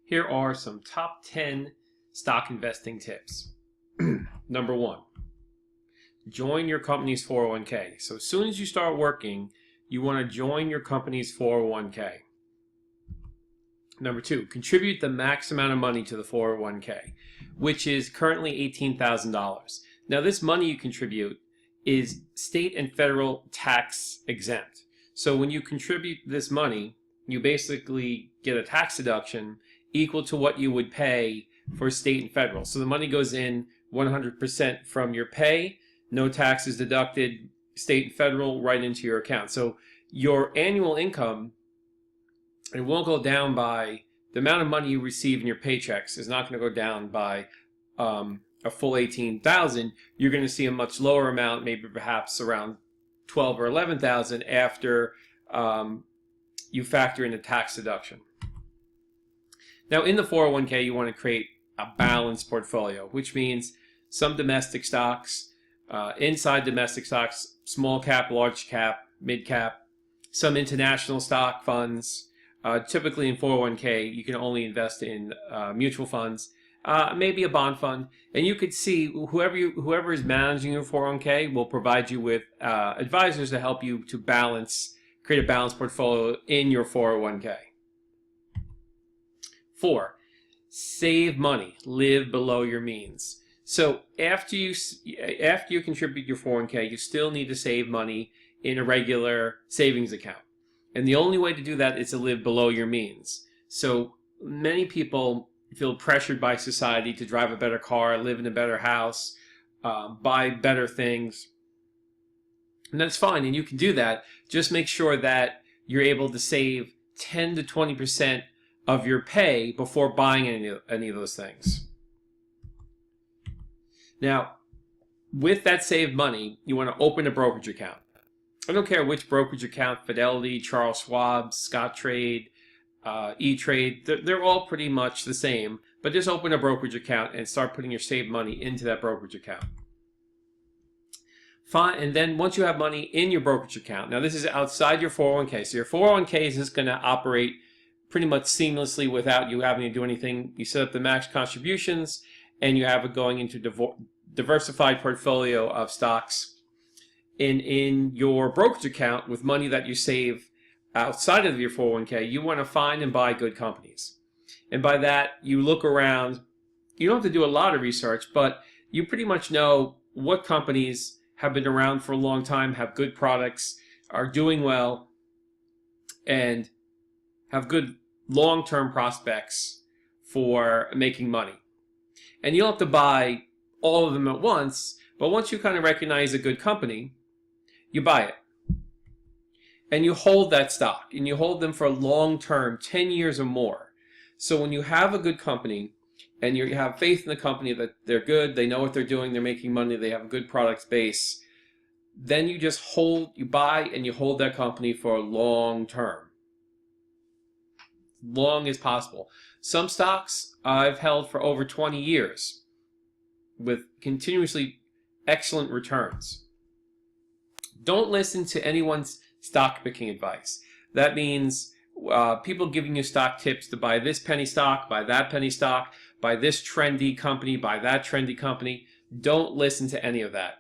Here are some top 10 stock investing tips. Number 1, join your company's 401k. So as soon as you start working, you want to join your company's 401k. Number 2, contribute the max amount of money to the 401k, which is currently $18,000. Now this money you contribute is state and federal tax exempt. So when you contribute this money, you basically get a tax deduction equal to what you would pay for state and federal. So the money goes in 100% from your pay, no taxes deducted, state and federal, right into your account. So your annual income, it won't go down by the amount of money you receive in your paychecks is not going to go down by a full 18,000. You're going to see a much lower amount, maybe perhaps around 12 or 11,000 after you factor in the tax deduction. Now in the 401k, you want to create a balanced portfolio, which means some domestic stocks, inside domestic stocks, small cap, large cap, mid cap, some international stock funds. Typically in 401k, you can only invest in mutual funds, maybe a bond fund, and you could see whoever is managing your 401k will provide you with advisors to help you to create a balanced portfolio in your 401k. 4, save money, live below your means. So after you contribute your 401k, you still need to save money in a regular savings account. And the only way to do that is to live below your means. So many people feel pressured by society to drive a better car, live in a better house, buy better things. And that's fine, and you can do that. Just make sure that you're able to save 10 to 20% of your pay before buying any of those things. Now, with that saved money, you want to open a brokerage account. I don't care which brokerage account, Fidelity, Charles Schwab, Scottrade, E-Trade, they're all pretty much the same, but just open a brokerage account and start putting your saved money into that brokerage account. Fine, and then once you have money in your brokerage account, now this is outside your 401k, so your 401k is just going to operate pretty much seamlessly without you having to do anything. You set up the max contributions and you have it going into diversified portfolio of stocks. In your brokerage account with money that you save outside of your 401k, you want to find and buy good companies. And by that, you look around. You don't have to do a lot of research, but you pretty much know what companies have been around for a long time, have good products, are doing well, and have good long-term prospects for making money. And you don't have to buy all of them at once, but once you kind of recognize a good company, you buy it. And you hold that stock, and you hold them for a long term, 10 years or more. So when you have a good company, and you have faith in the company that they're good, they know what they're doing, they're making money, they have a good product base, then you just you buy and you hold that company for a long term. Long as possible. Some stocks I've held for over 20 years with continuously excellent returns. Don't listen to anyone's stock picking advice. That means people giving you stock tips to buy this penny stock, buy that penny stock, buy this trendy company, buy that trendy company. Don't listen to any of that.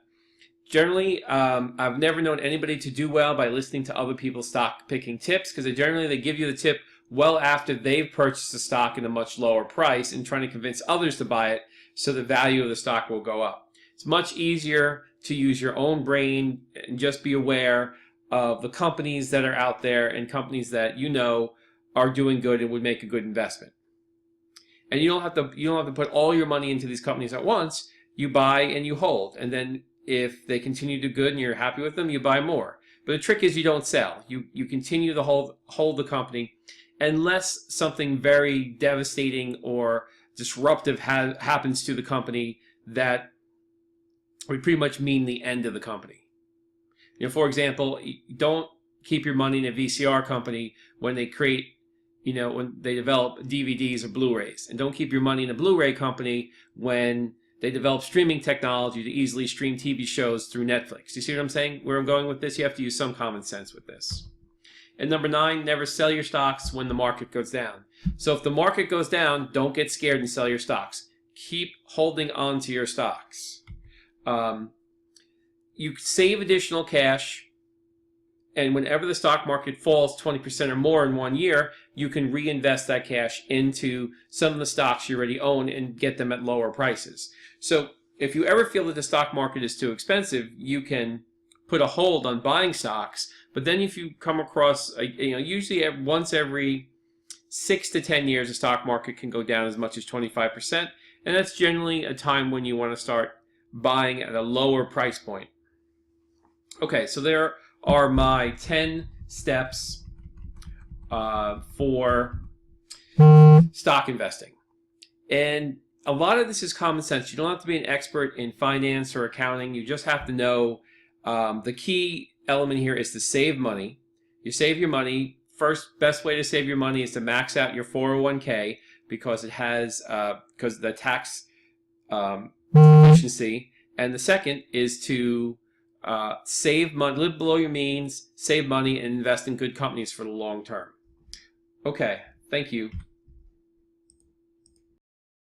Generally, I've never known anybody to do well by listening to other people's stock picking tips, because generally they give you the tip well after they've purchased the stock at a much lower price and trying to convince others to buy it so the value of the stock will go up. It's much easier to use your own brain and just be aware of the companies that are out there and companies that you know are doing good and would make a good investment. And you don't have to put all your money into these companies at once. You buy and you hold, and then if they continue to do good and you're happy with them, you buy more. But the trick is you don't sell. You continue to hold the company unless something very devastating or disruptive happens to the company that would pretty much mean the end of the company. You know, for example, don't keep your money in a VCR company when they when they develop DVDs or Blu-rays. And don't keep your money in a Blu-ray company when they develop streaming technology to easily stream TV shows through Netflix. You see what I'm saying? Where I'm going with this? You have to use some common sense with this. And number 9, never sell your stocks when the market goes down. So if the market goes down, don't get scared and sell your stocks. Keep holding on to your stocks. You save additional cash, and whenever the stock market falls 20% or more in 1 year, you can reinvest that cash into some of the stocks you already own and get them at lower prices. So if you ever feel that the stock market is too expensive, you can put a hold on buying stocks. But then if you come across, usually once every 6 to 10 years, the stock market can go down as much as 25%. And that's generally a time when you want to start buying at a lower price point. Okay, so there are my 10 steps for stock investing. And a lot of this is common sense. You don't have to be an expert in finance or accounting. You just have to know the key element here is to save money. You save your money. First, best way to save your money is to max out your 401k because it has because of the tax efficiency. And the second is to save money, live below your means, save money, and invest in good companies for the long term. Okay, thank you.